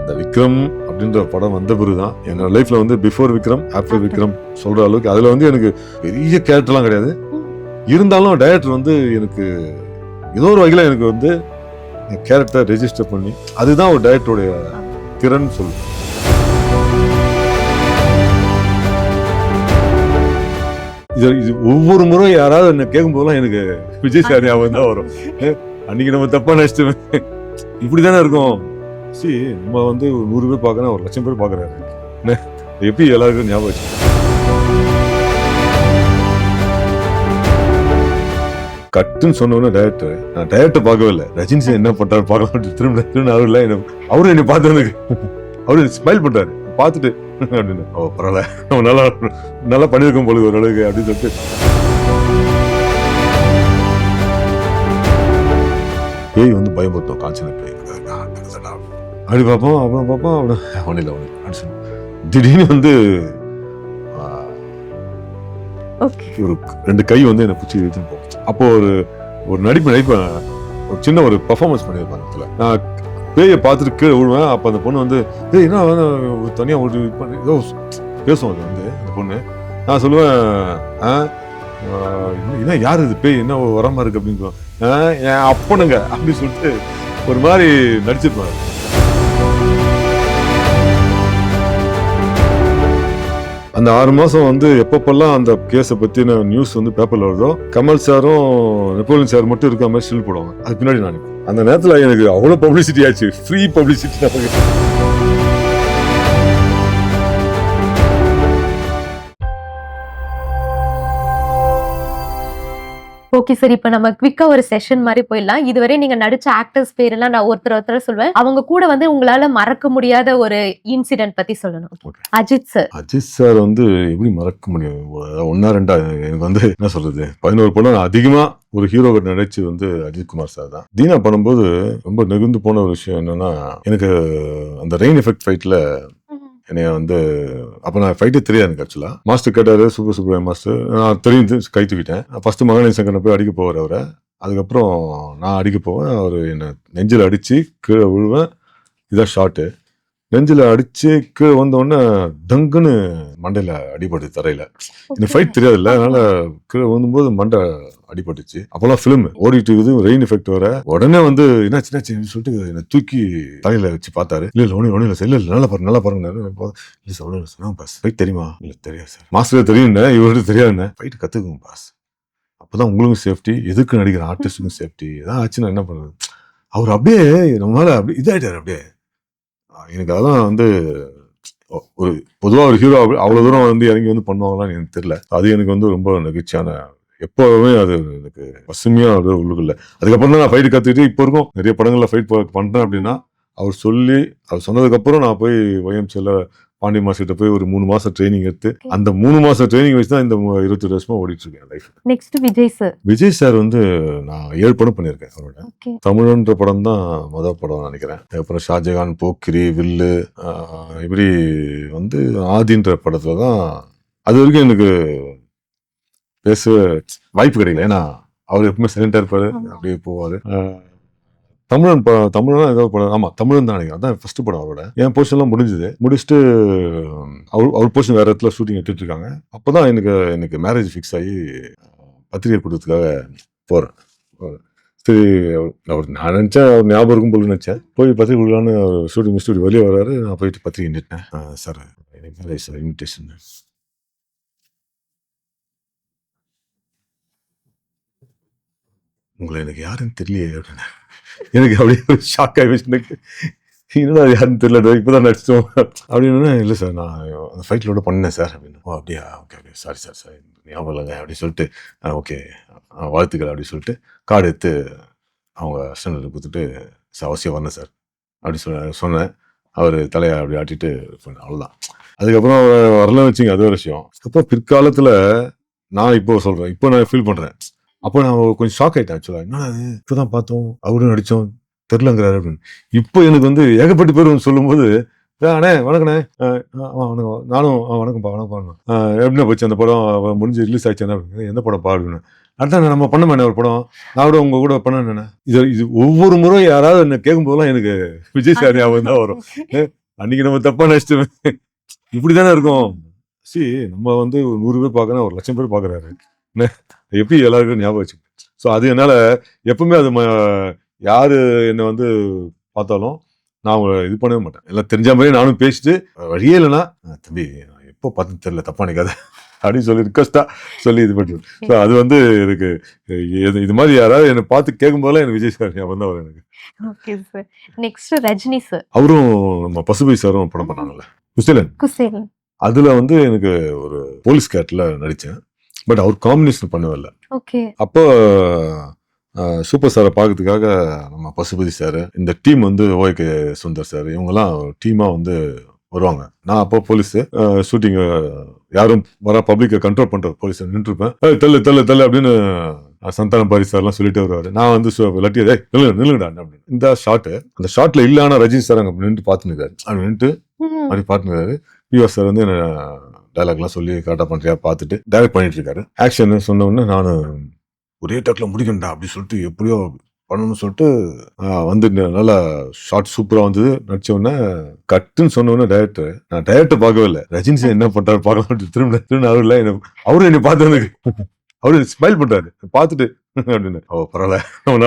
அந்த விக்ரம் அப்படின்ற படம் வந்த பிறகுதான் என்னோட லைஃப்ல வந்து பிஃபோர் விக்ரம் ஆஃப்டர் விக்ரம் சொல்ற அளவுக்கு அதுல வந்து எனக்கு பெரிய கேரக்டர்லாம் கிடையாது. இருந்தாலும் டைரக்டர் வந்து எனக்கு ஏதோ ஒரு வகையில எனக்கு வந்து கேரக்டர் ரெஜிஸ்டர் பண்ணி அதுதான் ஒரு டைரக்டருடைய திறன் சொல்லுவேன். இது ஒவ்வொரு முறை யாராவது என்ன கேட்கும் போதெல்லாம் எனக்கு விஜய் சார் ஞாபகம் தான் வரும். அன்னைக்கு நம்ம தப்பா நினைச்சிட்டு இப்படிதானே இருக்கும். நம்ம வந்து 100 பேர் பார்க்கறோம், 1 லட்சம் பேர் பார்க்கறாரு. எப்படி எல்லாருக்கும் ஞாபகம் வச்சு கட்டுன்னு சொன்னோன்னு டைரக்டர் நான் டைரக்டர் பார்க்கவே இல்லை. ரஜினி சார் என்ன பண்றாரு பார்க்கலாம் திரும்ப அவரு என்னை பார்த்து அவரு ஸ்மைல் பண்றாரு பார்த்துட்டு அப்படின்னு பரவாயில்ல நம்ம நல்லா பண்ணிருக்கோம் போல ஓரளவுக்கு அப்படின்னு சொல்லிட்டு பேய் வந்து பயமுறுத்தோம். காஞ்சன பேய் அப்படி பார்ப்போம் அப்புறம் பார்ப்போம் ஒன்னில்லை திடீர்னு வந்து ஒரு 2 கை வந்து என்னை பிடிச்சி வச்சுன்னு போகும். அப்போ ஒரு நடிப்பு ஒரு சின்ன ஒரு பர்ஃபார்மன்ஸ் பண்ணியிருப்பாங்க. நான் பேயை பார்த்துட்டு கீழே விழுவேன். அப்போ அந்த பொண்ணு வந்து என்ன தனியாக ஒரு ஏதோ பேசும். அது வந்து அந்த பொண்ணு நான் சொல்லுவேன் என்ன யார் இது பேய் என்ன வராம இருக்கு அப்படின்னு என் அப்பனுங்க அப்படின்னு சொல்லிட்டு ஒரு மாதிரி நடிச்சிருப்பாங்க. அந்த 6 மாசம் வந்து எப்பப்பெல்லாம் அந்த கேஸை பத்தின நியூஸ் வந்து பேப்பர்ல வருதோ கமல் சாரும் நெப்போலியன் சார் மட்டும் இருக்க மாதிரி ஸ்டில் போடுவாங்க. அது பின்னாடி நான் அந்த நேரத்துல எனக்கு அவ்வளவு பப்ளிசிட்டி ஆச்சு, ஃப்ரீ பப்ளிசிட்டி. ஓகே சார், இப்ப நம்ம குவிக்கா ஒரு செஷன் மாதிரி போயிடலாம். இதுவரை நீங்க நடிச்ச ஆக்டர்ஸ் பேரெல்லாம் நான் ஒருத்தர் சொல்லுவேன். அவங்க கூட வந்து உங்களால மறக்க முடியாத ஒரு இன்சிடென்ட் பத்தி சொல்லணும். அஜித் சார் வந்து எப்படி மறக்க முடியும்? 1 2 எனக்கு வந்து என்ன சொல்றது 11 படம் அதிகமா ஒரு ஹீரோ நடிச்சு வந்து அஜித் குமார் சார் தான். தீனா பண்ணும்போது ரொம்ப நெகுந்து போன ஒரு விஷயம் என்னன்னா, எனக்கு அந்த ரெயின் எஃபெக்ட் ஃபைட்ல என்னைய வந்து அப்ப நான் ஃபைட்டே தெரியாது எனக்கு. ஆக்சுவலா மாஸ்டர் கேட்டாரு, சுப்ரமணிய மாஸ்டர், நான் தெரியும் கை தூக்கிட்டேன். ஃபர்ஸ்ட் மகனே சங்கரை போய் அடிக்க போவார் அவரை. அதுக்கப்புறம் நான் அடிக்க போவேன். அவர் என்னை நெஞ்சில் அடிச்சு கீழே விழுவேன். இதான் ஷார்ட்டு. நெஞ்சில் அடிச்சு கீழே வந்தோடனே டங்குன்னு மண்டையில அடிபட்டு தரையில. இந்த ஃபைட் தெரியாது இல்லை, அதனால கீழே விழும்போது மண்டை அடிபட்டுச்சு. அப்பெல்லாம் ஃபிலிம் ஓடிட்டு இருக்குது, ரெயின் எஃபெக்ட் வர உடனே வந்து என்னாச்சுன்னு சொல்லிட்டு என்னை தூக்கி தலையில வச்சு பார்த்தாரு. இல்ல ஒன்னும் இல்லை சார், இல்ல நல்லா பாருங்க. இல்ல சார் பாஸ் ஃபைட் தெரியுமா? இல்ல தெரியாது சார். மாஸ்டர் தெரியும், இவர்கிட்ட தெரியாதுண்ணே. ஃபைட் கத்துக்குங்க பாஸ், அப்பதான் உங்களுக்கும் சேஃப்டி, எதுக்கு நடிக்கிற ஆர்டிஸ்டுக்கும் சேஃப்டி. ஏதாவது ஆச்சுன்னா என்ன பண்றது? அவர் அப்படியே நம்மளால அப்படி இதாயிட்டாரு. அப்படியே எனக்கு அதெல்லாம் வந்து ஒரு பொதுவாக ஒரு ஹீரோ அவ்வளவு தூரம் வந்து இறங்கி வந்து பண்ணுவாங்களான்னு எனக்கு தெரியல. அது எனக்கு வந்து ரொம்ப நெகிழ்ச்சியான, எப்பவுமே அது எனக்கு பசுமையா உள்ளுக்குள்ள. அதுக்கப்புறம் தான் நான் ஃபைட் கத்துக்கிட்டு இப்போ இருக்கும் நிறைய படங்கள்ல ஃபைட் பண்றேன் அப்படின்னா அவர் சொன்னதுக்கு அப்புறம் நான் போய் YMCல பாண்டி மாஸ்டர்கிட்ட போய் ஒரு 3 மாசம் ட்ரைனிங் எடுத்து அந்த 3 மாசம் ட்ரைனிங் வச்சு தான் இந்த 22 வருஷமா ஓடிட்டு இருக்கேன் லைஃப். நெக்ஸ்ட் விஜய் சார் வந்து நான் 7 படம் பண்ணியிருக்கேன் அவரோட. தமிழ்ன்ற படம் தான் முதல் படம் நினைக்கிறேன். அப்புறம் ஷாஜகான், போக்கிரி, வில்லு, இப்படி வந்து ஆதின்ற படத்துல தான் அது வரைக்கும் எனக்கு பேச வாய்ப்பு கிடைக்கல. ஏன்னா அவர் எப்பவுமே சைலண்டா இருப்பாரு, அப்படியே போவாரு. தமிழன் ஏதோ படம், ஆமா தமிழன் தான் நினைக்கிறேன். அதான் ஃபர்ஸ்ட் படம் அவரோட. என் போர்ஷன் எல்லாம் முடிச்சுட்டு அவர் போர்ஷன் வேற இடத்துல ஷூட்டிங் எடுத்துட்டு இருக்காங்க. அப்பதான் எனக்கு மேரேஜ் ஃபிக்ஸ் ஆகி பத்திரிகை கொடுத்ததுக்காக போறேன். சரி அவர் நான் நினைச்சேன் அவர் ஞாபகம் இருக்கும் போல நினைச்சேன். போய் பத்திரிகை கொடுக்கலான்னு ஷூட்டிங் முடிச்சுட்டு வெளியே வர்றாரு. நான் போயிட்டு பத்திரிகை நிட்டேன். சார் எனக்கு மேரேஜ் சார், இன்விடேஷன். உங்களை எனக்கு யாருன்னு தெரியலையே அப்படின்னு எனக்கு அப்படியே ஷாக் ஆகிடுச்சு. எனக்கு என்னடா யாருன்னு தெரியல, இப்போதான் நடிச்சிட்டோம் அப்படின்னு. இல்லை சார் நான் அந்த ஃபைட்லோட பண்ணேன் சார் அப்படின்னு. அப்படியா, ஓகே சாரி சார் ஞாபகம் இல்லைங்க அப்படின்னு சொல்லிட்டு ஓகே வாழ்த்துக்கள் அப்படின்னு சொல்லிட்டு கார்டு எடுத்து அவங்க அசிஸ்டன்ட் கொடுத்துட்டு சார் அவசியம் வரணும் சார் அப்படி சொன்னேன். அவர் தலையை அப்படி ஆட்டிட்டு அவ்வளோதான். அதுக்கப்புறம் வரலாம் வச்சுங்க, அது ஒரு விஷயம். அப்புறம் பிற்காலத்தில் நான் இப்போ சொல்கிறேன், இப்போ நான் ஃபீல் பண்ணுறேன். அப்போ நான் கொஞ்சம் ஷாக் ஆகிட்டேன். ஆக்சுவலாக என்னடா இப்போதான் பார்த்தோம் அவரும் நடித்தோம் தெரிலங்கிறாரு அப்படின்னு. இப்போ எனக்கு வந்து ஏகப்பட்ட பேர் சொல்லும்போது அண்ணே வணக்கண்ணே, வணக்கம், நானும் வணக்கம்ப்பா எப்படின்னா போச்சு அந்த படம் முடிஞ்சு ரிலீஸ் ஆயிடுச்சு, எந்த படம் அப்படின்னு. அதான் நம்ம பண்ண மாட்டேன் ஒரு படம், நான் கூட உங்க கூட பண்ணேன். இது ஒவ்வொரு முறை யாராவது என்ன கேட்கும் போதெல்லாம் எனக்கு விஜய் சார் ஞாபகம் தான் வரும். அன்னைக்கு நம்ம தப்பா நினைச்சிட்டு இப்படிதானே இருக்கும். நம்ம வந்து 100 பேர் பார்க்கறோம், 1,00,000 பேர் பார்க்கறாரு. எப்படி எல்லாருக்கும் ஞாபகம் வச்சு. ஸோ அது என்னால எப்பவுமே அது யாரு என்னை வந்து பார்த்தாலும் நான் இது பண்ணவே மாட்டேன். எல்லாம் தெரிஞ்ச மாதிரி நானும் பேசிட்டு வழியே இல்லைன்னா தம்பி எப்போ பார்த்து தெரியல தப்பா நினைக்காத அப்படின்னு சொல்லி ரிக்வஸ்டா சொல்லி இது பண்ணுவேன். ஸோ அது வந்து எனக்கு இது மாதிரி யாராவது என்னை பார்த்து கேட்கும் போதெல்லாம் எனக்கு விஜய் சார் ஞாபகம் தான் வரும் எனக்கு. Okay sir. Next Rajini sir. அவரும் நம்ம பசுபதி சாரும் படம் பண்ணாங்கல்ல குசேலன். அதுல வந்து எனக்கு ஒரு போலீஸ் கேரக்டர்ல நடிச்சேன். பட் அவர் காம்பினேஷன் பண்ணவே இல்லை. ஓகே. அப்போ சூப்பர் ஸ்டாரை பார்க்கறதுக்காக நம்ம பசுபதி சார், இந்த டீம் வந்து ஓகே சுந்தர் சார், இவங்கெல்லாம் டீமா வந்து வருவாங்க. நான் அப்போ போலீஸ் ஷூட்டிங் யாரும் வர பப்ளிக்கை கண்ட்ரோல் பண்ற போலீஸ் நின்றுருப்பேன். தள்ளு தள்ளு தள்ளு அப்படின்னு சந்தானம் பாரி சார்லாம் சொல்லிட்டு வருவாரு. நான் வந்து லட்டியா நில்லுங்கடா அப்படின்னு. இந்த ஷாட்டு அந்த ஷாட்ல இல்ல, ரஜினி சார் அங்க நின்று பார்த்துருக்காரு. அப்படி நின்றுட்டு அப்படி பார்த்துருக்காரு. பிஆர் சார் வந்து டைலாக்லாம் சொல்லி கரெக்டாக பண்ணுறியா பார்த்துட்டு டைரக்ட் பண்ணிட்டு இருக்காரு. ஆக்ஷன் சொன்ன உடனே நான் ஒரே டக்கில் முடிக்கண்டா அப்படின்னு சொல்லிட்டு எப்படியோ பண்ணணும்னு சொல்லிட்டு வந்து நல்லா ஷார்ட் சூப்பராக வந்தது. நடிச்ச உடனே கட்டுன்னு சொன்ன உடனே நான் டைரக்டர் பார்க்கவே இல்லை. ரஜினி சார் என்ன பண்றாரு பார்க்கலாம் திரும்ப அவரு இல்லை அவரு என்னை பார்த்து வந்து அவரு ஸ்மைல் பண்றாரு பார்த்துட்டு அப்படின்னு பரவாயில்ல நம்ம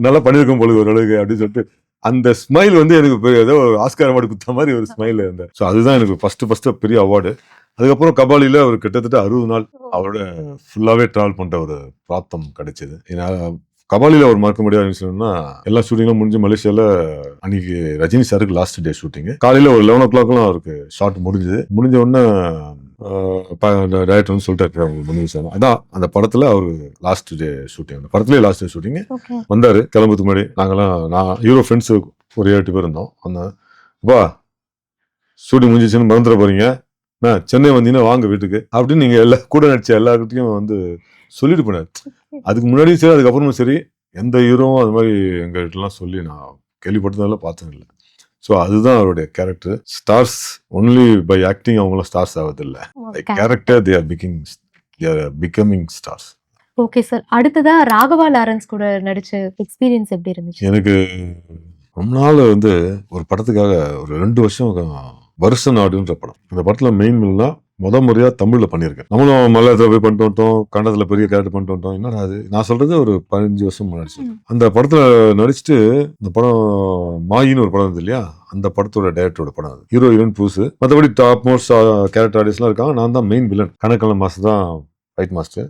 நல்லா பண்ணியிருக்கோம் பொழுது ஓரளவுக்கு அப்படின்னு சொல்லிட்டு அந்த ஸ்மைல் வந்து எனக்கு ஏதோ ஆஸ்கார் அவார்டு கொடுத்த மாதிரி ஒரு ஸ்மைல் இருந்தேன். ஸோ அதுதான் எனக்கு ஃபர்ஸ்ட் பெரிய அவார்டு. அதுக்கப்புறம் கபாலியில் அவர் கிட்டத்தட்ட 60 நாள் அவரோட ஃபுல்லாகவே ட்ராவல் பண்ணுற ஒரு பிராப்தம் கிடைச்சது. ஏன்னா கபாலியில் அவர் மறக்க முடியாத விஷயம்னா எல்லா ஷூட்டிங்லாம் முடிஞ்சு மலேசியாவில் அன்னைக்கு ரஜினி சாருக்கு லாஸ்ட் டே ஷூட்டிங்கு. காலையில் ஒரு 11 o'clockலாம் அவருக்கு ஷார்ட் முடிஞ்ச உடனே டைரக்டர் வந்து சொல்லிட்டாரு முடிஞ்சு சார். அதான் அந்த படத்துல அவரு லாஸ்ட் டே ஷூட்டிங், அந்த படத்துலேயே லாஸ்ட் டே ஷூட்டிங் வந்தாரு. கிளம்புறதுக்கு முன்னாடி நான் ஹீரோ ஃப்ரெண்ட்ஸ் ஒரு 7-8 பேர் இருந்தோம். அப்பா ஷூட்டிங் முடிஞ்சிச்சுன்னு மறந்துட போறீங்க, சென்னை வந்தீங்கன்னா வாங்க வீட்டுக்கு அப்படின்னு நீங்க கூட நடிச்ச எல்லாருக்கிட்டையும் வந்து சொல்லிட்டு போனாரு. அதுக்கு முன்னாடியும் சரி அதுக்கப்புறமும் சரி எந்த ஹீரோவும் அது மாதிரி எங்ககிட்டலாம் சொல்லி நான் கேள்விப்பட்டதெல்லாம் பார்த்தது இல்லை. ஸோ அதுதான் அவருடைய character. Stars only by acting அவங்களும் ஸ்டார்ஸ் ஆகுதில்லை. Character they are becoming stars. Okay sir. அடுத்ததா ராகவா லாரன்ஸ் கூட நடிச்ச எக்ஸ்பீரியன்ஸ் எப்படி இருந்துச்சு? எனக்கு ரொம்ப நாள் வந்து ஒரு படத்துக்காக ஒரு 2 வருஷம் வருஷ நாடுன்ற படம். அந்த படத்துல மெயின் மில்னா முறையா தமிழ்ல பண்ணியிருக்கேன். நம்மளும் மலையாளத்துல போய் பண்ணிட்டு வந்துட்டோம், கன்னடத்துல பெரிய கேரக்டர் பண்ணிட்டு வந்துட்டோம். என்னடா அது நான் சொல்றது ஒரு 15 வருஷம் நடிச்சேன். அந்த படத்துல நடிச்சுட்டு இந்த படம் மாயின்னு ஒரு படம் இருந்தது இல்லையா, அந்த படத்தோட டைரக்டரோட படம் அது. ஹீரோ ஹீரோயின் புதுசு, மற்றபடி டாப் மோஸ்ட் கேரக்டர் ஆர்டிஸ்ட்லாம் இருக்காங்க. நான் தான் மெயின் வில்லன். கணக்கான மாஸ்டர் தான் ஃபைட் மாஸ்டர்.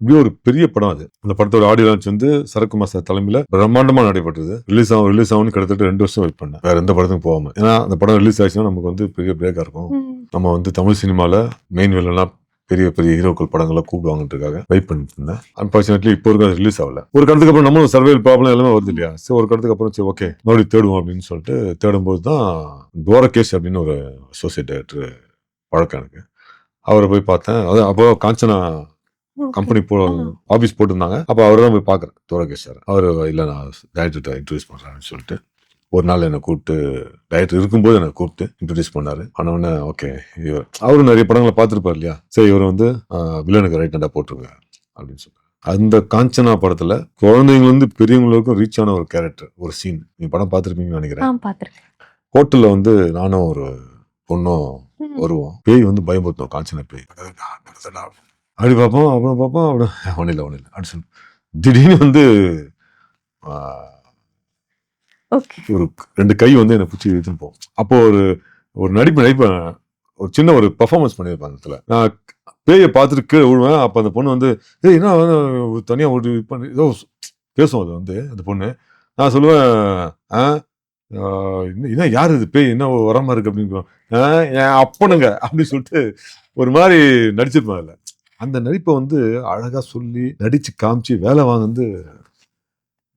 இப்படி ஒரு பெரிய படம் அது. அந்த படத்தோட ஆடியோ லான்ச் வந்து சரக்கு மாஸ்டர் தலைமையில பிரம்மாண்டமா நடைபெற்றது. ரிலீஸ் ஆகும் கிட்டத்தட்ட 2 வருஷம் வெயிட் பண்ணேன் வேற எந்த படத்துக்கும் போகாம. ஏன்னா அந்த படம் ரிலீஸ் ஆச்சுன்னா நமக்கு வந்து பெரிய பிரேக்கா இருக்கும். நம்ம வந்து தமிழ் சினிமால மெயின் வில்லன்லாம் பெரிய பெரிய ஹீரோக்கள் படங்களை கூப்பிடுவாங்கன்றதுக்காக வெயிட் பண்ணிட்டு இருந்தேன். அன்பார்ச்சுனேட்லி இப்போ இருக்க ரிலீஸ் ஆகல. ஒரு கடத்துக்கு அப்புறம் நம்ம சர்வைவல் ப்ராப்ளம் எல்லாமே வருது இல்லையா. சரி ஒரு கடத்துக்கு அப்புறம் சரி ஓகே மறுபடியும் தேடுவோம் அப்படின்னு சொல்லிட்டு தேடும்போது தான் துவாரகேஷ் அப்படின்னு ஒரு அசோசியேட் டைரக்டர் பழக்கம் எனக்கு. அவரை போய் பார்த்தேன். அது அப்போ காஞ்சனா கம்பெனி ஆபீஸ் போட்டிருந்தாங்க. அப்போ அவரை தான் போய் பார்க்குறேன், துவாரகேஷ் சார். அவர் இல்லை நான் டைரக்டர் இன்ட்ரடியூஸ் பண்ணுறேன்னு சொல்லிட்டு ஒரு நாள் என்னை கூப்பிட்டு, டைரக்டர் இருக்கும்போது என்னை கூப்பிட்டு இன்ட்ரடியூஸ் பண்ணாரு. ஆனவொடனே ஓகே இவர் அவரும் நிறைய படங்களை பார்த்துருப்பார் இல்லையா, சரி இவர் வந்து வில்லனுக்கு ரைட் ஹேண்டா போட்டுருங்க அப்படின்னு சொல்றாரு. அந்த காஞ்சனா படத்துல குழந்தைங்க பெரியவங்களுக்கும் ரீச் ஆன ஒரு கேரக்டர், ஒரு சீன் நீங்க படம் பார்த்துருப்பீங்கன்னு நினைக்கிறேன். ஹோட்டல்ல வந்து நானும் ஒரு பொண்ணும் வருவோம். பேய் வந்து பயமுறுத்தோம், காஞ்சனா பேய். அப்படி பார்ப்போம், அப்புறம் பார்ப்போம், அப்படி ஒன்றும் இல்லை அப்படி சொல்லி திடீர்னு வந்து ஒரு 2 கை வந்து என்னை பிடிச்சி இழுத்துன்னு போகும். அப்போ ஒரு நடிப்பேன், ஒரு சின்ன ஒரு பெர்ஃபார்மன்ஸ் பண்ணியிருப்பேன். அந்த இடத்துல நான் பேயை பார்த்துட்டு கீழே விழுவேன். அப்போ அந்த பொண்ணு வந்து என்ன தனியாக ஒரு பண்ணி ஏதோ பேசும். அது வந்து அந்த பொண்ணு நான் சொல்லுவேன், என்ன யார் இது பேய் என்ன வர மாதிரி இருக்கு அப்படின்னு, என் அப்பனுங்க அப்படின்னு சொல்லிட்டு ஒரு மாதிரி நடிச்சிருப்பேன். அதில் அந்த நடிப்பை வந்து அழகா சொல்லி நடிச்சு காமிச்சு வேலை வாங்க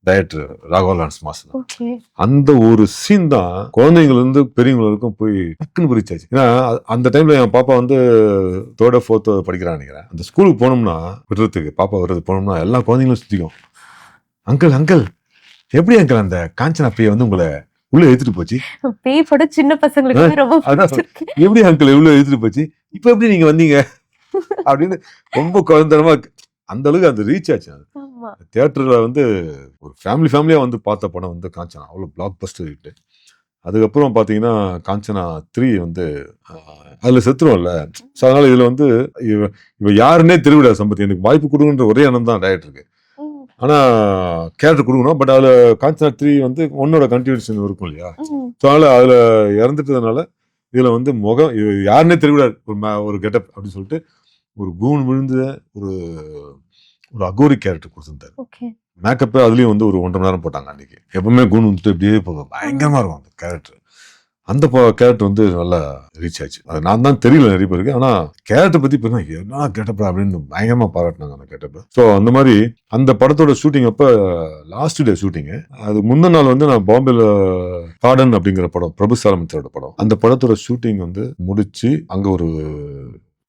டைரக்டர் ராகவா லாரன்ஸ் மாஸ்டர். அந்த ஒரு சீன் தான் குழந்தைங்கள இருந்து பெரியவங்களுக்கும் போய் டக்குன்னு பிரிச்சாச்சு. ஏன்னா அந்த டைம்ல என் பாப்பா வந்து 3rd or 4th படிக்கிறான்னு நினைக்கிறேன். அந்த ஸ்கூலுக்கு போனோம்னா விடுறதுக்கு பாப்பா வர்றது போனோம்னா எல்லா குழந்தைங்களும் சுத்திக்கும், அங்கிள் அங்கிள் எப்படி அங்கிள் அந்த காஞ்சனா பேய் வந்து உங்களை உள்ள எடுத்துட்டு போச்சு, பேய் படம் சின்ன பசங்களுக்கு ரொம்ப எப்படி அங்கிள் உள்ள எடுத்துட்டு போச்சு, இப்ப எப்படி நீங்க வந்தீங்க அப்படின்னு ரொம்ப குழந்தரமா அந்த அளவுக்கு அது ரீச் ஆச்சு. அது ஆமா. தியேட்டர்ல வந்து ஒரு ஃபேமிலியா வந்து பார்த்த படம் வந்து காஞ்சனா. அவ்வளோ பிளாக் பஸ்டர் ஹிட். அதுக்கப்புறம் பார்த்தீங்கன்னா, காஞ்சனா 3 வந்து அதில செத்துருவோம்ல. ஸோ அதனால இதில வந்து இவ இவ யாருன்னே தெரியவிடாது சம்பத். எனக்கு வாய்ப்பு குடுங்கன்ற ஒரே எண்ணம் தான் டைரக்டருக்கு. ம். ஆனா கேரக்டர் குடுக்கணும். பட் அதில காஞ்சனா 3 வந்து 1ஓட கன்டினியூஷன் இருக்கும் இல்லையா? ம். ஸோ அதனால அதில இறந்துட்டதுனால, இதில வந்து முகம் இவ யாருன்னே தெரியவிடாது. ஒரு கெட்டப் அப்படின்னு சொல்லிட்டு, ஒரு கூன் விழுந்த ஒரு ஒரு அகோரி கேரக்டர் குடுத்திருந்தாரு. ஓகே. மேக்கப் அதுலயும் வந்து ஒரு 1 1/2 மணி நேரம் போட்டாங்க அன்னைக்கு. எப்பவுமே கூன் வந்துட்டு இப்படியே பயங்கரமா இருக்கும் அந்த கேரக்டர். அந்த கேரக்டர் வந்து நல்லா ரீச் ஆச்சு. அது நான் தான் தெரியல நிறைய பேருக்கு. ஆனா கேரக்டர் பத்தி இப்ப என்ன கெட்டப் அப்படின்னு பயங்கரமா பாராட்டினாங்க அந்த கெட்டப். ஸோ அந்த மாதிரி அந்த படத்தோட ஷூட்டிங் அப்ப லாஸ்ட் டே ஷூட்டிங். அது முந்தின நாள் வந்து நான் பாம்பேல கார்டன் அப்படிங்கிற படம் பிரபு சாலமத்தோட படம். அந்த படத்தோட ஷூட்டிங் வந்து முடிச்சு அங்க ஒரு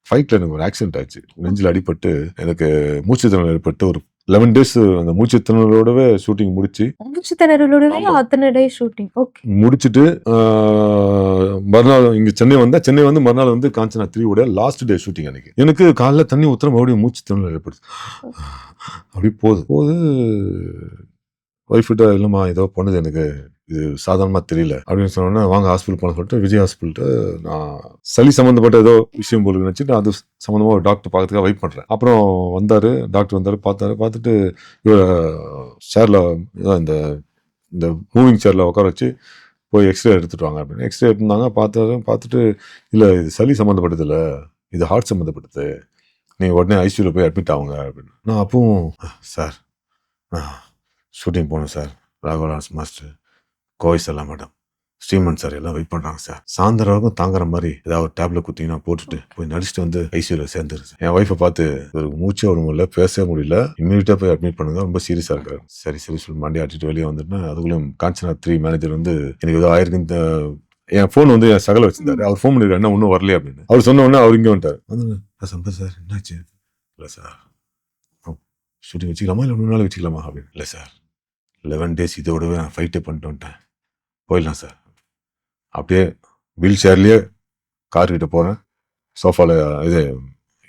ஃபைட்ல எனக்கு ஒரு ஆக்சிடென்ட் ஆச்சு. நெஞ்சில் அடிபட்டு எனக்கு மூச்சு திணறல் ஏற்பட்டு ஒரு 11 டேஸ் அந்த மூச்சு திணறலோடவே ஷூட்டிங் முடிச்சு மூச்சு திணறலோடவே அத்தனை டே ஷூட்டிங். ஓகே. முடிச்சுட்டு மறுநாள் இங்க சென்னை வந்து மறுநாள் வந்து காஞ்சனா 3 ஓட லாஸ்ட் டே ஷூட்டிங் அன்னைக்கு. எனக்கு காலைல தண்ணி ஊத்துற மறுபடியும் மூச்சு திணறல் ஏற்படுது. அப்படி போது ஒய்ஃப் கிட்ட இல்லைம்மா ஏதோ பண்ணுது எனக்கு இது சாதாரணமா தெரியல அப்படின்னு சொன்னோன்னே வாங்க ஹாஸ்பிட்டல் போன சொல்லிட்டு விஜய் ஹாஸ்பிட்டல் நான் சளி சம்மந்தப்பட்ட ஏதோ விஷயம் போல நினைச்சிட்டு அது சம்மந்தமா ஒரு டாக்டர் பார்க்கறதுக்காக வெயிட் பண்றேன். அப்புறம் டாக்டர் வந்தாரு பார்த்துட்டு சேர்ல இந்த இந்த மூவிங் சேர்ல உட்கார வச்சு போய் எக்ஸ்ரே எடுத்துட்டு வாங்க அப்படின்னு எக்ஸ்ரே எடுத்துருந்தாங்க. பார்த்துட்டு இல்லை இது சளி சம்மந்தப்பட்டது இல்லை, இது ஹார்ட் சம்மந்தப்பட்டது, நீங்கள் உடனே ஐசியூவில் போய் அட்மிட் ஆகுங்க அப்படின்னு. நான் அப்பவும் சார் ஷூட்டிங் போகணும் சார், ராகவலாஸ் மாஸ்டர், கோவை செல்லா மேடம், ஸ்ரீமன் சார் எல்லாம் வெயிட் பண்ணுறாங்க சார், சாயந்தரம் வரைக்கும் தாங்குற மாதிரி ஏதாவது ஒரு டேப்லெட் குத்திங்கன்னா போட்டுட்டு போய் நடிச்சுட்டு வந்து ஐசியூவில் சேர்ந்துருச்சு. என் ஒய்ஃபை பார்த்து ஒரு மூச்சே ஒரு முடியல, பேசவே முடியல, இம்மீடியட்டாக போய் அட்மிட் பண்ணுங்க, ரொம்ப சீரியஸாக இருக்காரு. சரி சொல்லி மண்டி அடிச்சுட்டு வெளியே வந்துட்டு அதுக்குள்ளேயும் காஞ்சனா 3 மேனேஜர் வந்து எனக்கு ஏதோ ஆயிருக்கு, என் ஃபோன் வந்து என் சகல வச்சிருந்தாரு, அவர் ஃபோன் பண்ணிருக்காரு என்ன ஒன்றும் வரலையே அப்படின்னு. அவர் சொன்ன உடனே அவர் இங்கே வந்துட்டார். வந்து சம்பத் சார் என்னாச்சு? இல்லை சார் ஷூட்டிங் வச்சுக்கலாமா இல்லை 3 நாள் வச்சுக்கலாமா அப்படின்னு. இல்லை சார் 11 டேஸ் இதோடவே நான் ஃபைட்டே பண்ணிட்டு வந்துட்டேன், போயிடலாம் சார். அப்படியே வீல் சேர்லேயே கார்கிட்ட போகிறேன், சோஃபாவில் இது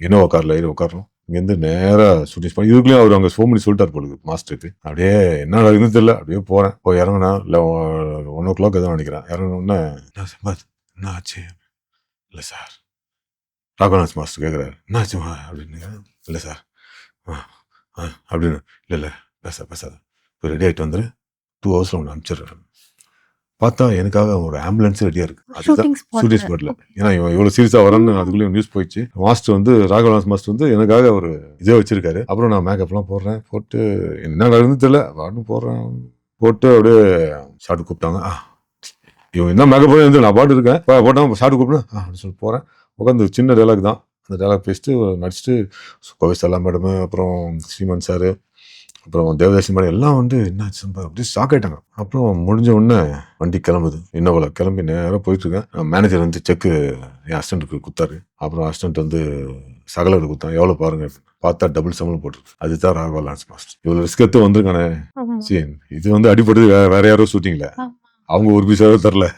இனோவா காரில் ஏறி உட்காரணும். இங்கேருந்து நேராக ஷூட்டிங் பண்ணி இதுக்குள்ளேயும் அவர் அங்கே ஃபோன் பண்ணி சொல்லிட்டார் போலுக்கு மாஸ்டருக்கு. அப்படியே என்ன நடக்குதுன்னு தெரியல, அப்படியே போகிறேன். போய் இறங்கினா இல்லை 1 o'clock எதாவது நினைக்கிறேன். இறங்கினோடனே என்ன சம்பத் என்ன ஆச்சு? இல்லை சார். ராகவநாத் மாஸ்டர் கேட்குறாரு என்ன ஆச்சுமா அப்படின்னு. இல்லை சார் அப்படின்னு. இல்லை பேசாத இப்போ ரெடி ஆகிட்டு வந்துரு, 2 hours ஒன்று அனுப்பிச்சிடுறேன். பார்த்தா எனக்காக ஒரு ஆம்புலன்ஸ் ரெடியாக இருக்கு. அதுதான் ஷூட்டிங் ஸ்பாட்ல. ஏன்னா இவ்வளோ சீரியஸாக வரேன்னு அதுக்குள்ளேயும் நியூஸ் போயிடுச்சு. மாஸ்டர் வந்து ராகவநாத் மாஸ்டர் வந்து எனக்காக ஒரு இதே வச்சிருக்காரு. அப்புறம் நான் மேக்கப்லாம் போடுறேன், போட்டு என்ன நடக்குதுன்னு தெரியல, பாட்டு போடுறேன், போட்டு அப்படியே ஷார்ட் கூப்பிட்டாங்க. இவங்க என்ன மேக்கப் பண்ணி வந்து நான் பாட்டு இருக்கேன், போட்டாங்க ஷார்ட் கூப்பிட்டேன் அப்படின்னு சொல்லி போகிறேன். உட்காந்து சின்ன டைலாக் தான், அந்த டைலாக் பேசிட்டு நடிச்சுட்டு கோவை செல்லா மேடம், அப்புறம் ஸ்ரீமன் சார், அப்புறம் தேவதாசி மேடம் எல்லாம் வந்து என்னாச்சு அப்படியே ஷாக் ஆகிட்டாங்க. அப்புறம் முடிஞ்ச உடனே வண்டி கிளம்புது, இன்னோவில் கிளம்பி நேராக போயிட்டுருக்கேன். மேனேஜர் வந்து செக்கு என் அசிஸ்டண்ட்டுக்கு கொடுத்தாரு. அப்புறம் அசிஸ்டண்ட் வந்து சகலருக்கு கொடுத்தான், எவ்வளோ பாருங்க பார்த்தா டபுள் சம்பளம் போட்டுருக்கு. அதுதான் ராகவலாஸ் மாஸ்டர் இவ்வளோ ரிஸ்க் எடுத்து வந்திருக்கானே. சரி இது வந்து அடிப்பட்டது வேற யாரோ ஷூட்டிங்கில், அவங்க ஒரு பீஸாவே தரல.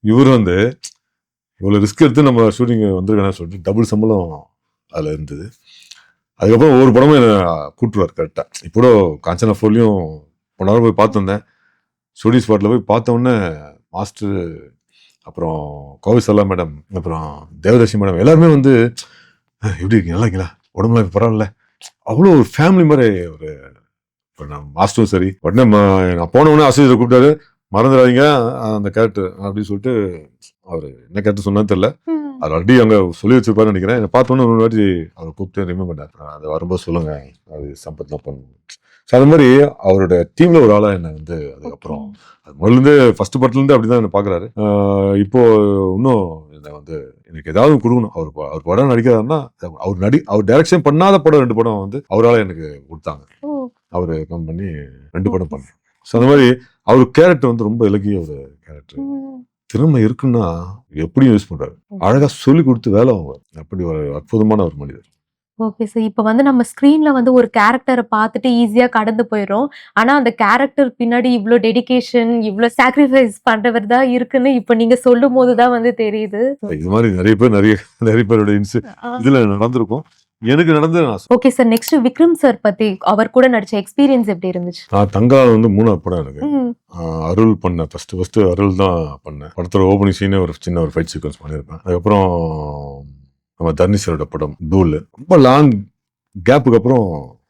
இவர் வந்து இவ்வளோ ரிஸ்க் எடுத்து நம்ம ஷூட்டிங் வந்திருக்கானே சொல்லிட்டு டபுள் சம்பளம் அதில் இருந்தது. அதுக்கப்புறம் ஒவ்வொரு படமும் என்னை கூப்பிட்டுருவார் கரெக்டாக. இப்போ காஞ்சனா 4லையும் போன வாரம் போய் பார்த்து வந்தேன். ஷூட்டிங் ஸ்பாட்டில் போய் பார்த்த உடனே மாஸ்டர், அப்புறம் கோவை செல்லா மேடம், அப்புறம் தேவதாசி மேடம் எல்லாருமே வந்து எப்படி இருக்கீங்க, நல்லா இருக்கீங்களா, உடம்புலாம் இப்போ பரவாயில்ல, அவ்வளோ ஒரு ஃபேமிலி மாதிரி ஒரு. இப்போ நான் மாஸ்டரும் சரி, உடனே நான் போன உடனே ஆசிரியரை கூப்பிட்டாரு, மறந்துடாதீங்க அந்த கேரக்டர் அப்படின்னு சொல்லிட்டு. அவர் என்ன கேரக்டர் சொன்னான்னு தெரியல, அது ஆல்ரெடி அங்கே சொல்லி வச்சிருப்பாருன்னு நினைக்கிறேன். என்னை பார்த்தோன்னே ஒரு வாட்டி அவர் கூப்பிட்டு ரிமூவ் பண்ணார், அது வரும்போது சொல்லுங்க அது சம்பத் தான் பண்ணணும். ஸோ அது மாதிரி அவரோட டீம்ல ஒரு ஆளாக என்ன வந்து அதுக்கப்புறம் அது முதல்லேருந்து ஃபர்ஸ்ட் படத்துலேருந்து அப்படி தான் என்ன பார்க்குறாரு. இப்போ இன்னும் என்னை வந்து எனக்கு ஏதாவது கொடுக்கணும், அவர் படம் நடிக்கிறாருன்னா அவர் டைரக்ஷன் பண்ணாத படம் 2 படம் வந்து அவரால் எனக்கு கொடுத்தாங்க. அவர் கம் பண்ணி 2 படம் பண்ணேன். ஸோ அந்த மாதிரி அவர் கேரக்டர் வந்து ரொம்ப இலக்கிய ஒரு கேரக்டர். திறமை இருக்குன்னா எப்படியும் யூஸ் பண்றாரு, அழகா சொல்லி கொடுத்து வேலை வாங்க, அப்படி ஒரு அற்புதமான ஒரு மனிதர். Okay sir. இப்போ வந்து நம்ம ஸ்க்ரீன்ல வந்து ஒரு கேரக்டரை பார்த்துட்டு ஈஸியா கடந்து போயிடும். ஆனா அந்த கேரக்டர் பின்னாடி இவ்ளோ டெடிகேஷன், இவ்ளோ சாக்ரிஃபைஸ் பண்றவர் தான் இருக்குன்னு இப்போ நீங்க சொல்லும் போது தான் வந்து தெரியுது. இது மாதிரி நிறைய பேரோட இதுல நடந்திருக்கும். எனக்கு நடந்தது நான் okay sir. Next Vikram sir பத்தி அவர் கூட நடிச்ச எக்ஸ்பீரியன்ஸ் எப்படி இருந்துச்சு? நான் தங்கால் வந்து 3வது படம் எனக்கு. ம். அருள் பண்ணேன் ஃபர்ஸ்ட் அருள் தான் பண்ணேன். படத்தோட ஓப்பனிங் சீனே ஒரு சின்ன ஒரு ஃபைட் சீக்வன்ஸ் பண்ணியிருப்பேன். அதுக்கப்புறம் நம்ம தர்னிசரோட படம் தூள், ரொம்ப லாங் கேப்புக்கு அப்புறம்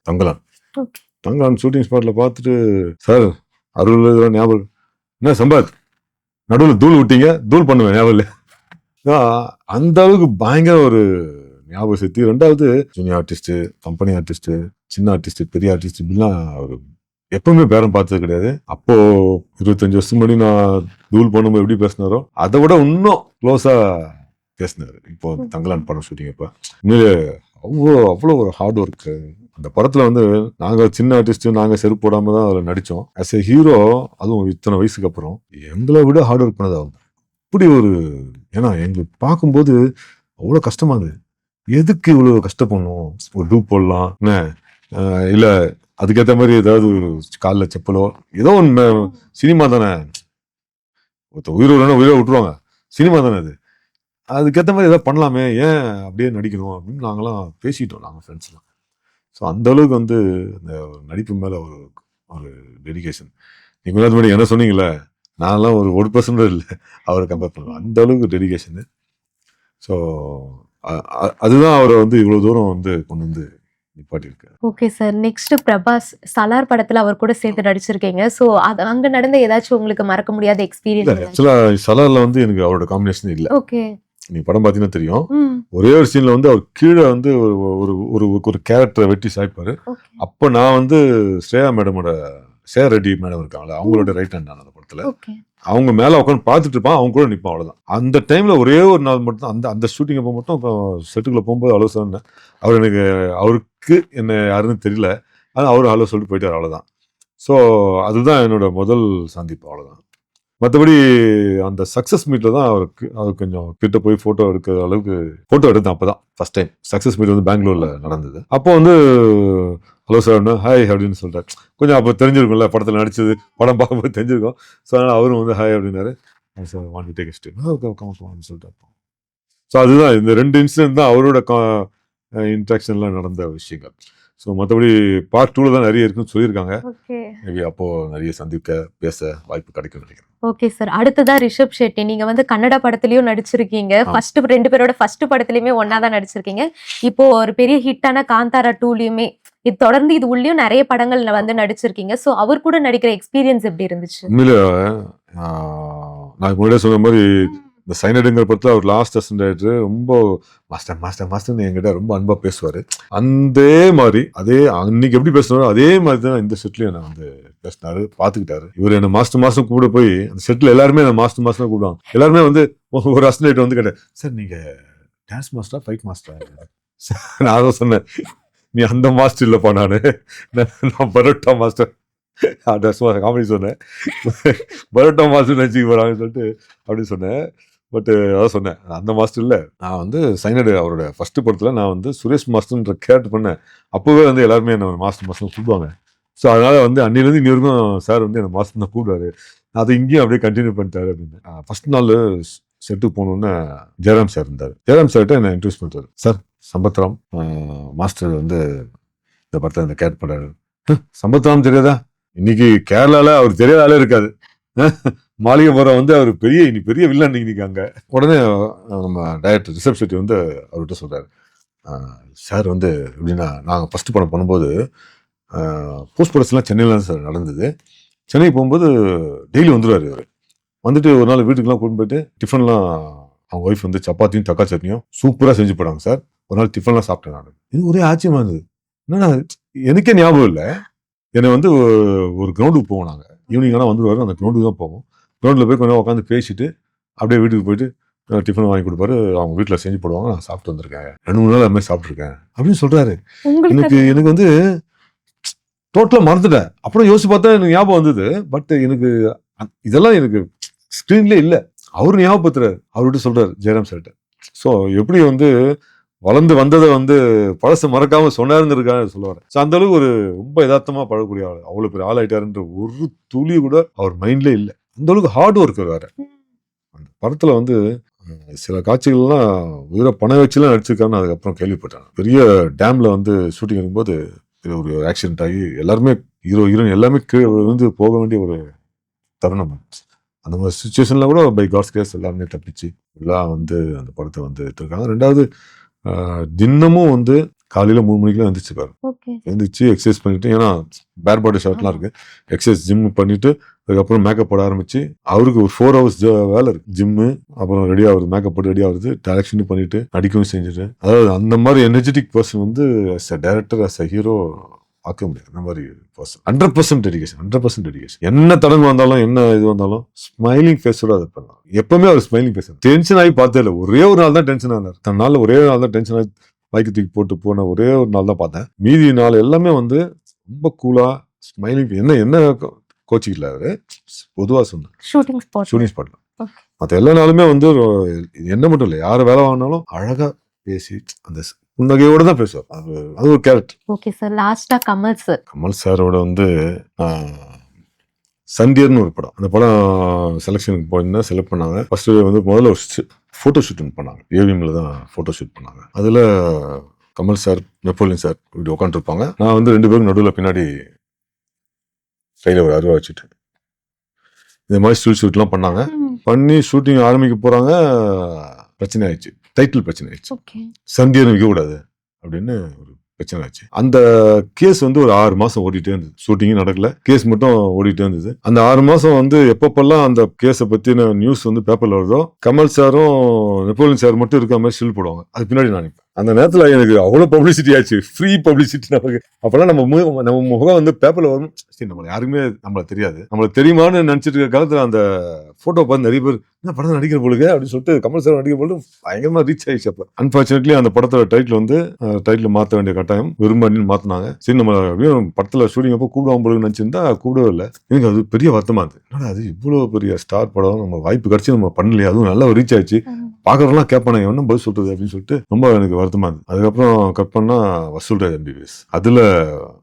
தங்கலான். ஓகே. தங்கலான் ஷூட்டிங் ஸ்பாட்ல பார்த்துட்டு, சார் அருள் இதெல்லாம் ஞாபகம் இருக்கு. என்ன சம்பாத் நடுவில் தூள் விட்டீங்க, தூள் பண்ணுவேன் ஞாபகம் இல்லை. அந்த அளவுக்கு பயங்கர ஒரு ஞாபக சக்தி. 2வது ஜூனியர் ஆர்டிஸ்ட், கம்பெனி ஆர்டிஸ்ட், சின்ன ஆர்டிஸ்ட், பெரிய ஆர்டிஸ்ட், இப்படிலாம் ஒரு எப்பவுமே பேரம் பார்த்தது கிடையாது. அப்போ 25 வருஷம் முன்னாடி நான் தூள் பண்ணும்போது எப்படி பேசினாரோ அதை விட இன்னும் க்ளோஸா பேசினாரு. இப்போ தங்கலான் படம் ஷூட்டிங் இப்ப உண்மையிலே அவ்வளோ ஒரு ஹார்ட் ஒர்க். அந்த படத்துல வந்து நாங்க சின்ன ஆர்டிஸ்ட், நாங்க செருப்பு போடாம தான் அதில் நடிச்சோம். ஆஸ் எ ஹீரோ, அதுவும் இத்தனை வயசுக்கு அப்புறம் எங்களை விட ஹார்ட் ஒர்க் பண்ணது அவங்க. இப்படி ஒரு, ஏன்னா எங்களுக்கு பார்க்கும்போது அவ்வளோ கஷ்டமா இருந்தது. எதுக்கு இவ்வளோ கஷ்டப்படணும்? ஒரு டூப் போடலாம் என்ன, இல்லை அதுக்கேற்ற மாதிரி ஏதாவது ஒரு காலில் செப்பலோ ஏதோ ஒன்று. சினிமா தானே, உயிரோட உயிரை விட்டுருவாங்க. சினிமா தானே அது, அதுக்கேற்ற மாதிரி ஏதாவது பண்ணலாமே, ஏன் அப்படியே நடிக்கணும் அப்படின்னு நாங்களாம் பேசிட்டோம், நாங்கள் ஃப்ரெண்ட்ஸ்லாம். ஸோ அந்த அளவுக்கு வந்து இந்த நடிப்பு மேலே ஒரு ஒரு டெடிகேஷன். நீங்கள் முன்னாடி என்ன சொன்னீங்களே, நான்லாம் ஒரு 1% இல்லை அவரை கம்பேர் பண்ணுவேன். அந்த அளவுக்கு டெடிகேஷனு. ஸோ அதுதான் அவரை வந்து இவ்வளோ தூரம் வந்து கொண்டு வந்து நிப்பாட்டியிருக்காரு. Okay sir. Next Prabhas Salaar படத்துல அவர் கூட சேர்ந்து நடிச்சிருக்கீங்க. ஸோ அது அங்க நடந்த ஏதாச்சும் உங்களுக்கு மறக்க முடியாத எக்ஸ்பீரியன்ஸ்? ஆக்சுவலாக சலாரில் வந்து எனக்கு அவரோட காம்பினேஷன் இல்லை. ஓகே. நீ படம் பார்த்தீங்கன்னா தெரியும், ம். ஒரே ஒரு சீன்ல வந்து அவர் கீழே வந்து ஒரு ஒரு ஒரு கேரக்டரை வெட்டி சாய்ப்பாரு. ஓகே. அப்போ நான் வந்து ஸ்ரேயா ரெட்டி மேடம் இருக்காங்களே, அவங்களோட ரைட் ஹேண்ட் நான் அந்த படத்துல. ஓகே. அவங்க மேல உட்காந்து பார்த்துட்டு இருப்பான், அவங்க கூட நிற்பான், அவ்வளவுதான். அந்த டைம்ல ஒரே ஒரு நாள் மட்டும் அந்த அந்த ஷூட்டிங் அப்போ மட்டும் செட்டுக்குள்ள போகும்போது அவ்வளோ சொன்னேன். அவருக்கு என்ன யாருன்னு தெரியல, ஆனால் அவரு ஹலோ சொல்லிட்டு போயிட்டார், அவ்வளவுதான். ஸோ அதுதான் என்னோட முதல் சந்திப்பு, அவ்வளவுதான். மற்றபடி அந்த சக்ஸஸ் மீட்ல தான் அவர் கொஞ்சம் கிட்ட போய் ஃபோட்டோ எடுக்கிற அளவுக்கு ஃபோட்டோ எடுத்தேன். அப்போ தான் ஃபர்ஸ்ட் டைம் சக்ஸஸ் மீட் வந்து பெங்களூர்ல நடந்தது. அப்போ வந்து ஹலோ சார் ஹாய் அப்படின்னு சொல்றாரு. கொஞ்சம் அப்போ தெரிஞ்சிருக்கும்ல, படத்தில் நடிச்சது, படம் பார்க்கும்போது தெரிஞ்சிருக்கும். ஸோ அதனால் அவரும் வந்து ஹாய் அப்படின்னாரு. Sir want to take a step அப்படின்னு சொல்லிட்டு. ஸோ அதுதான் இந்த 2 இன்சிடென்ட் தான் அவரோட இன்ட்ராக்ஷன்லாம் நடந்த விஷயங்கள். ஸோ மற்றபடி பார்ட் 2ல தான் நிறைய இருக்குன்னு சொல்லியிருக்காங்க. ஓகே. மேபி அப்போ நிறைய சந்திக்க பேச வாய்ப்பு கிடைக்கும் நினைக்கிறேன். Okay sir. அடுத்ததா ரிஷப் ஷெட்டி. நீங்க வந்து கன்னட படத்துலயும் நடிச்சிருக்கீங்க. ஃபர்ஸ்ட் 2 பேரோட ஃபர்ஸ்ட் படத்துலயுமே ஒண்ணா தான் நடிச்சிருக்கீங்க. இப்போ ஒரு பெரிய ஹிட்டான காந்தாரா 2லயுமே இது தொடர்ந்து இது உள்ளயும் நிறைய படங்கள் வந்து நடிச்சிருக்கீங்க. சோ அவர் கூட நடிக்கிற எக்ஸ்பீரியன்ஸ் எப்படி இருந்துச்சு? உண்மையில நான் முன்னாடியே சொன்ன மாதிரி இந்த சைனடுங்கிற படத்துல அவர் லாஸ்ட் அசிஸ்டன்ட் டைரக்டர் ரொம்ப மாஸ்டர்னு என்கிட்ட ரொம்ப அன்பா பேசுவாரு. அதே மாதிரி அன்னைக்கு எப்படி பேசுனாரோ அதே மாதிரி தான் இந்த செட்லயும் என்ன வந்து பேசினாரு, பாத்துக்கிட்டாரு. இவர் என்ன மாஸ்டர் கூட போய் அந்த செட்ல எல்லாருமே என்ன மாஸ்டர் கூப்பிடுவாங்க. எல்லாருமே வந்து ஒரு அசிஸ்டன்ட் வந்து கேட்டேன், சார் நீங்க டான்ஸ் மாஸ்டரா ஃபைட் மாஸ்டரா? நான் அதை சொன்னேன், நீ அந்த மாஸ்டர் இல்லப்பா, நான் பரோட்டா மாஸ்டர். காமெடி சொன்னேன், பரோட்டா மாஸ்டர் நினைச்சுக்க போறாங்கன்னு சொல்லிட்டு அப்படி சொன்னேன். பட் அதான் சொன்னேன், அந்த மாஸ்டர் இல்லை. நான் வந்து சைனடு அவரோட ஃபர்ஸ்ட் படத்துல நான் வந்து சுரேஷ் மாஸ்டர்ன்ற கேரக்டர் பண்ணேன். அப்போவே வந்து எல்லாருமே என்ன மாஸ்டர் கூப்பிடுவாங்க. ஸோ அதனால வந்து அன்னிலேருந்து இன்னி வரைக்கும் சார் வந்து என்ன மாஸ்டர் தான் கூப்பிடுவாரு. அதை இங்கேயும் அப்படியே கண்டினியூ பண்ணிட்டாரு அப்படின்னு. ஃபர்ஸ்ட் நாள் செட்டுக்கு போகணுன்னு ஜெயராம் சார் இருந்தார். ஜெயராம் சார்கிட்ட என்ன இன்ட்ரடியூஸ் பண்ணிட்டாரு. சார் சம்பத்ராம் மாஸ்டர் வந்து இந்த படத்தில் இந்த கேரக்டர் பண்ணாரு. சம்பத்ராம் தெரியாதா? இன்னைக்கு கேரளால அவர் தெரியாத ஆளே இருக்காது. மாளிகைபுரம் வந்து அவர் பெரிய வில்லன் இன்னைக்கு அங்க. உடனே நம்ம டைரக்டர் ரிஷப் ஷெட்டி வந்து அவர்கிட்ட சொல்றாரு, சார் வந்து எப்படின்னா, நாங்கள் ஃபர்ஸ்ட் படம் பண்ணும்போது போஸ்ட் ப்ரொடக்ஷன்லாம் சென்னையில் தான் சார் நடந்தது. சென்னை போகும்போது டெய்லி வந்துடுவார். இவர் வந்துட்டு ஒரு நாள் வீட்டுக்குலாம் கூட்டு போயிட்டு டிஃபன்லாம் அவங்க ஒய்ஃப் வந்து சப்பாத்தியும் தக்காளி சட்னியும் சூப்பராக செஞ்சு போடாங்க சார். ஒரு நாள் டிஃபன்லாம் சாப்பிட்டேன் நான். இது ஒரே ஆச்சரியமா இருந்தது. என்னன்னா எனக்கே ஞாபகம் இல்லை. என்னை வந்து ஒரு கிரவுண்டுக்கு போவோம், நாங்கள் ஈவினிங் ஆனால் வந்துடுவார். அந்த கிரவுண்டுக்கு தான் போவோம். கிரவுண்டில் போய் கொஞ்சம் உட்காந்து பேசிட்டு அப்படியே வீட்டுக்கு போயிட்டு டிஃபன் வாங்கி கொடுப்பாரு. அவங்க வீட்டில் செஞ்சு போடுவாங்க. நான் சாப்பிட்டு வந்திருக்கேன், 2-3 நாள் அது மாதிரி சாப்பிட்ருக்கேன் அப்படின்னு சொல்றாரு. எனக்கு வந்து டோட்டலாக மறந்துட்டேன். அப்புறம் யோசிச்சு பார்த்தா எனக்கு ஞாபகம் வந்தது. பட் எனக்கு இதெல்லாம் எனக்கு ஸ்க்ரீன்லேயே இல்லை. அவரு ஞாபகப்படுத்துறாரு, அவர்கிட்ட சொல்றாரு ஜெயராம் சார்கிட்ட. ஸோ எப்படி வந்து வளர்ந்து வந்ததை வந்து பழசை மறக்காம சொன்னாருங்கிறதுக்காக சொல்லுவார். ஸோ அந்த அளவுக்கு ஒரு ரொம்ப யதார்த்தமா பழகக்கூடிய ஆள், அவ்வளோ பெரிய ஆள் ஆயிட்டாருன்ற ஒரு துளி கூட அவர் மைண்ட்லேயே இல்லை. அந்த அளவுக்கு ஹார்ட் ஒர்க் வேற. அந்த படத்துல வந்து சில காட்சிகள்லாம் உயிரை பணம் வச்சுலாம் நடிச்சிருக்காருன்னு அதுக்கப்புறம் கேள்விப்பட்டேன். பெரிய டேம்ல வந்து ஷூட்டிங் இருக்கும்போது இது ஒரு ஆக்சிடென்ட் ஆகி எல்லாருமே ஹீரோயின் எல்லாமே கீழே வந்து போக வேண்டிய ஒரு தருணம். அந்த மாதிரி சுச்சுவேஷன்ல கூட பை காட்ஸ் கிரேஸ் எல்லாருமே தப்பிச்சு எல்லாம் வந்து அந்த படத்தை வந்து எடுத்திருக்காங்க. ரெண்டாவது தினமும் வந்து காலையில 3 மணிக்கெல்லாம் எழுந்திரிச்சுப்பாரு. ஓகே. எழுந்திரிச்சு எக்ஸசைஸ் பண்ணிட்டு, ஏன்னா பேர் பாடி ஷாட்லாம் இருக்கு, எக்ஸசைஸ் ஜிம் பண்ணிட்டு அதுக்கப்புறம் மேக்கப் போட ஆரம்பிச்சு அவருக்கு ஒரு 4 hours வேலை இருக்கு. ஜிம்மு, அப்புறம் ரெடி ஆகுது, மேக்கப் போட்டு ரெடி ஆகுது, டைரக்ஷனும் பண்ணிட்டு நடிக்கவும் செஞ்சுட்டு, அதாவது அந்த மாதிரி எனர்ஜெட்டிக் பர்சன் வந்து as a director as a hero பார்க்க முடியாது. அந்த மாதிரி பர்சன் 100% டெடிகேஷன், 100% டெடிகேஷன். என்ன தடங்கு வந்தாலும் என்ன இது வந்தாலும் ஸ்மைலிங் ஃபேஸோட அதை பண்ணலாம். எப்பவுமே அவர் ஸ்மைலிங் ஃபேஸ். டென்ஷன் ஆகி பார்த்தே இல்லை. ஒரே ஒரு நாள் தான் டென்ஷன் ஆனார். தன்னால ஒரே நாள் தான் டென்ஷன் ஆகி பைக்கு தூக்கி போட்டு போன ஒரே ஒரு நாள் தான் பார்த்தேன். மீதி நாள் எல்லாமே வந்து ரொம்ப கூலா ஸ்மைலிங். என்ன கோச்சிக்கல அவரு, பொதுவா சொன்னேன். ஷூட்டிங் ஸ்பாட்ல மற்ற எல்லா நாளுமே வந்து என்ன மட்டும் இல்லை, யாரை வேலை வாங்கினாலும் அழகா பேசி அந்த புன்னகையோட தான் பேசுவார். அது ஒரு கேரக்டர். Okay sir. லாஸ்டா கமல் சாரோட வந்து சண்டியர்னு ஒரு படம். அந்த படம் செலெக்ஷனுக்கு போயிருந்தா செலக்ட் பண்ணாங்க. ஃபர்ஸ்ட் வந்து முதல்ல ஒரு ஃபோட்டோ ஷூட்டிங் பண்ணாங்க. ஏவிஎம்ல தான் ஃபோட்டோ ஷூட் பண்ணாங்க. அதில் கமல் சார், நெப்போலியன் சார் இப்படி உட்காந்துருப்பாங்க. நான் வந்து 2 பேரும் நடுவில் பின்னாடி கையில் ஒரு அருவா வச்சுட்டு இந்த மாதிரி ஸ்டில் ஷூட்லாம் பண்ணாங்க. பண்ணி ஷூட்டிங் ஆரம்பிக்க போகிறாங்க. பிரச்சனை ஆயிடுச்சு, டைட்டில் பிரச்சனை ஆயிடுச்சு. சண்டியர் வைக்கக்கூடாது அப்படின்னு ஒரு பிரச்சனை ஆச்சு. அந்த கேஸ் வந்து ஒரு 6 மாசம் ஓடிட்டே இருந்தது. ஷூட்டிங்கும் நடக்கல, கேஸ் மட்டும் ஓடிட்டே இருந்தது. அந்த 6 மாசம் வந்து எப்பப்பெல்லாம் அந்த கேஸை பத்தின நியூஸ் வந்து பேப்பர்ல வருதோ, கமல் சாரும் நெப்போலியன் சார் மட்டும் இருக்க மாதிரி ஸ்டில் போடுவாங்க. அது பின்னாடி நான் நிற்பேன். அந்த நேரத்துல எனக்கு அவ்வளவு பப்ளிசிட்டி ஆச்சு, ஃப்ரீ பப்ளிசிட்டி நமக்கு. அப்பெல்லாம் நம்ம முகம் வந்து பேப்பர்ல வரும். சரி, நம்மள யாருக்குமே நம்மள தெரியாது, நம்மளுக்கு தெரியுமான்னு நினைச்சிட்டு இருக்க காலத்துல அந்த போட்டோ பார்த்து நிறைய பேர் என்ன படம் நடிக்கிற பொழுது அப்படின்னு சொல்லிட்டு கமல் சார் நடிக்கிற பொழுது பயங்கரமா ரீச் ஆயிடுச்சு. அப்ப அன்பார்ச்சுனேட்லி அந்த படத்தோட டைட்டில் வந்து மாற்ற வேண்டிய கட்டாயம் விரும்பன்னு மாத்தினாங்க. சரி, நம்ம அப்படியும் படத்துல ஷூட்டிங் அப்போ கூடுவாங்க பொழுது நினைச்சிருந்தா கூடவே இல்லை. எனக்கு அது பெரிய வருத்தமா இருந்தது. என்னடா அது இவ்வளவு பெரிய ஸ்டார் படம், நம்ம வாய்ப்பு கிடைச்சி நம்ம பண்ணலையா, அதுவும் நல்லா ரீச் ஆயிடுச்சு, பாக்குறவங்களாம் கேட்பானே என்ன பதில் சொல்றது அப்படின்னு சொல்லிட்டு ரொம்ப எனக்கு வருத்தமா இருந்தது. அதுக்கப்புறம் கட் பண்ணா வசூல்ராஜ் MBBS. அதுல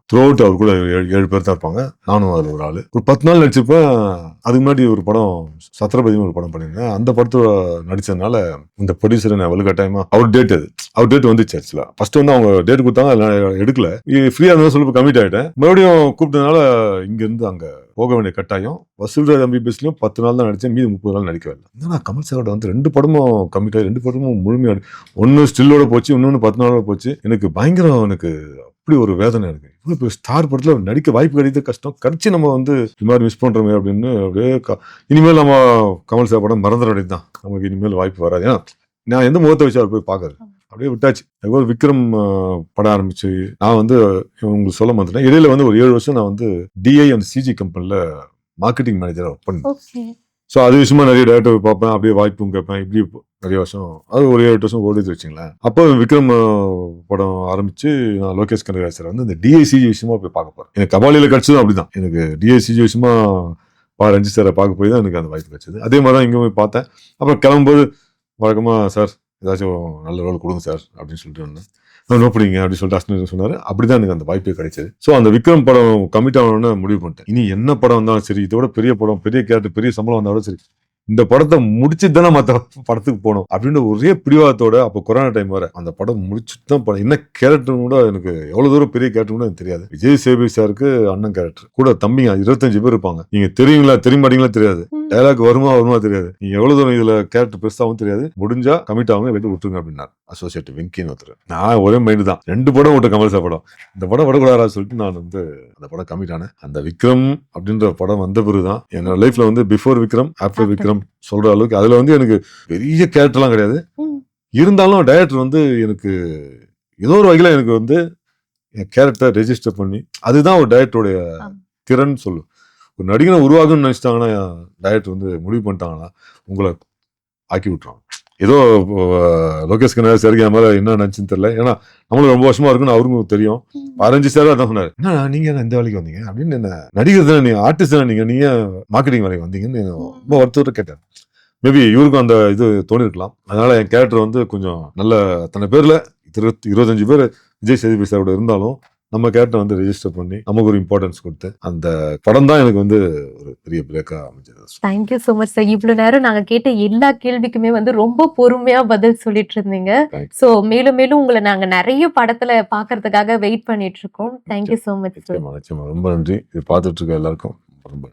த்ரூ அவுட் அவர் கூட 7 பேர் தான் இருப்பாங்க. நானும் அதுல ஒரு ஆளு. ஒரு 10 நாள் நடிச்சிருப்பேன். அதுக்கு முன்னாடி ஒரு படம் சத்ரபதினு ஒரு படம் பண்ணியிருந்தேன். அந்த படத்துல நடிச்சதுனால இந்த ப்ரொடியூசர் என்ன வலுக்கட்டாயமா அவர் டேட் வந்துச்சு. ஆக்சுவலா ஃபர்ஸ்ட் வந்து அவங்க டேட் கொடுத்தாங்க, அதெல்லாம் எடுக்கல. ஃப்ரீயா இருந்தாலும் சொல்லி கமிட் ஆயிட்டேன். மறுபடியும் கூப்பிட்டதுனால இங்க இருந்து அங்க போக வேண்டிய கட்டாயம். வசூல்ராஜ் MBBSலயும் 10 நாள் தான் நடிச்சேன், மீதி 30 நாள் நடிக்கவே இல்லை. ஏன்னா கமல் சாரோட வந்து 2 படமும் கமிட் ஆகி 2 படமும் முழுமையா, ஒன்னு ஸ்டில்லோட போச்சு, இன்னொன்னு 10 நாளோட போச்சு. எனக்கு பயங்கரம், எனக்கு அப்படி ஒரு வேதனை. இருக்கு இவ்வளவு பெரிய ஸ்டார் படத்துல நடிக்க வாய்ப்பு கிடைக்கிறது கஷ்டம், கடிச்சு நம்ம வந்து இது மாதிரி மிஸ் பண்றோமே அப்படின்னு அப்படியே இனிமேல் நம்ம கமல் சார் படம் மறந்துட வேண்டியதுதான், நமக்கு இனிமேல் வாய்ப்பு வராது. ஏன்னா நான் எந்த முகத்தை வச்சு அவர் போய் பார்க்கறது, அப்படியே விட்டாச்சு. அதுபோல் விக்ரம் படம் ஆரம்பிச்சு நான் வந்து உங்களுக்கு சொல்ல மாட்டேன். இடையில வந்து ஒரு 7 வருஷம் நான் வந்து DI அந்த CG கம்பெனில மார்க்கெட்டிங் மேனேஜரா ஒர்க் பண்ணேன். ஸோ அது விஷயமா நிறைய டேரக்டர் பார்ப்பேன், அப்படியே வாய்ப்பும் கேட்பேன். இப்படி நிறைய வருஷம், அது ஒரு 7 வருஷம் ஓடிட்டு வச்சுங்களேன். அப்போ விக்ரம் படம் ஆரம்பிச்சு நான் லோகேஷ் கனகராஜ் சார் வந்து இந்த DI/CG விஷயமா போய் பார்க்க போறேன். எனக்கு கபாலியில கிடைச்சதும் அப்படிதான். எனக்கு DI/CG விஷயமா ரஞ்சித் சாரை பார்க்க போய் தான் எனக்கு அந்த வாய்ப்பு கிடைச்சது. அதே மாதிரி தான் இங்கே போய் பார்த்தேன். அப்புறம் கிளம்பும்போது வழக்கமா சார் ஏதாச்சும் நல்ல ரோல் கொடுங்க சார் அப்படின்னு சொல்லிட்டு வந்தேன். நோ பிடிங்க அப்படின்னு சொல்லிட்டு அஸ்வினி சொன்னாரு. அப்படிதான் எனக்கு அந்த வாய்ப்பே கிடைச்சது. ஸோ அந்த விக்ரம் படம் கமிட் ஆகணும்னு முடிவு பண்ணிட்டேன். இனி என்ன படம் வந்தாலும் சரி, இதோட பெரிய படம், பெரிய கேரக்டர், பெரிய சம்பளம் வந்தாலும் சரி, இந்த படத்தை முடிச்சுட்டு தானே மற்ற படத்துக்கு போகணும் அப்படின்ற ஒரே பிடிவாதத்தோட. அப்போ கொரோனா டைம் வர அந்த படம் முடிச்சுட்டு தான் படம். என்ன கேரக்டர் கூட எனக்கு எவ்வளவு தூரம் பெரிய கேரக்டர் கூட எனக்கு தெரியாது. விஜய் சேபி சாருக்கு அண்ணன் கேரக்டர் கூட தம்பிங்க 25 பேர் இருப்பாங்க. நீங்க தெரியுங்களா தெரிய மாட்டீங்களா தெரியாது, டைலாக் வருமா தெரியாது, நீங்க எவ்வளவு தூரம் இதுல கேரக்டர் பெருசாவும் தெரியாது, முடிஞ்சா கமிட் ஆகுங்க, வெளியே விட்டுருங்க அப்படின்னாரு அசோசியேட் வெங்கின்னு ஒருத்தர். நான் ஒரே மைண்டு தான், 2 படம் விட்டு கமல் சார் படம், இந்த படம் விடக்கூடாதா சொல்லிட்டு நான் வந்து அந்த படம் கமிட் ஆனேன். அந்த விக்ரம் அப்படின்ற படம் வந்த பிறகுதான் என்னோட லைஃப்ல வந்து பிஃபோர் விக்ரம் ஆஃப்டர் விக்ரம் சொல்ற அளவுக்கு. அதுல வந்து எனக்கு பெரிய கேரக்டர்லாம் கிடையாது. இருந்தாலும் டைரக்டர் வந்து எனக்கு ஏதோ ஒரு வகையில எனக்கு வந்து என் கேரக்டர் ரெஜிஸ்டர் பண்ணி, அதுதான் ஒரு டைரக்டருடைய திறன் சொல்லு. ஒரு நடிகனை உருவாகணும்னு நினைச்சிட்டாங்கன்னா டைரக்டர் வந்து முடிவு பண்ணிட்டாங்கன்னா உங்களை ஆக்கி விட்டுருவாங்க. ஏதோ லோகேஷ் கனகராஜ் சாருக்கு என் மேல என்ன நினைச்சுன்னு தெரியல. ஏன்னா நம்மளும் ரொம்ப வருஷமா இருக்குன்னு அவருக்கும் தெரியும். ரஞ்சித் சார் அதான் சொன்னாரு, என்ன நீங்க என்ன இந்த வேலைக்கு வந்தீங்க அப்படின்னு, என்ன நடிகர் தானே நீங்க, ஆர்டிஸ்ட் தானே நீங்க மார்க்கெட்டிங் வேலைக்கு வந்தீங்கன்னு ரொம்ப வருத்தத்தை கேட்டார். மேபி இவருக்கும் அந்த இது தோணி இருக்கலாம். அதனால என் கேரக்டர் வந்து கொஞ்சம் நல்ல அத்தனை பேர்ல 25 பேர் விஜய் சேதுபதி சாரோட இருந்தாலும் நம்ம கேரக்டர் வந்து ரெஜிஸ்டர் பண்ணி நமக்கு ஒரு இம்பார்ட்டன்ஸ் கொடுத்து அந்த படம் தான் எனக்கு வந்து ஒரு பெரிய பிரேக்கா அமைஞ்சது. Thank you so much sir. இவ்வளவு நேரம் நாங்க கேட்ட எல்லா கேள்விக்குமே வந்து ரொம்ப பொறுமையா பதில் சொல்லிட்டு இருந்தீங்க. Thanks. ஸோ மேலும் மேலும் உங்களை நாங்க நிறைய படத்துல பாக்குறதுக்காக வெயிட் பண்ணிட்டு இருக்கோம். Thank you so much sir. நிச்சயமா ரொம்ப நன்றி. இது பார்த்துட்டு இருக்க எல்லாருக்கும் ரொம்ப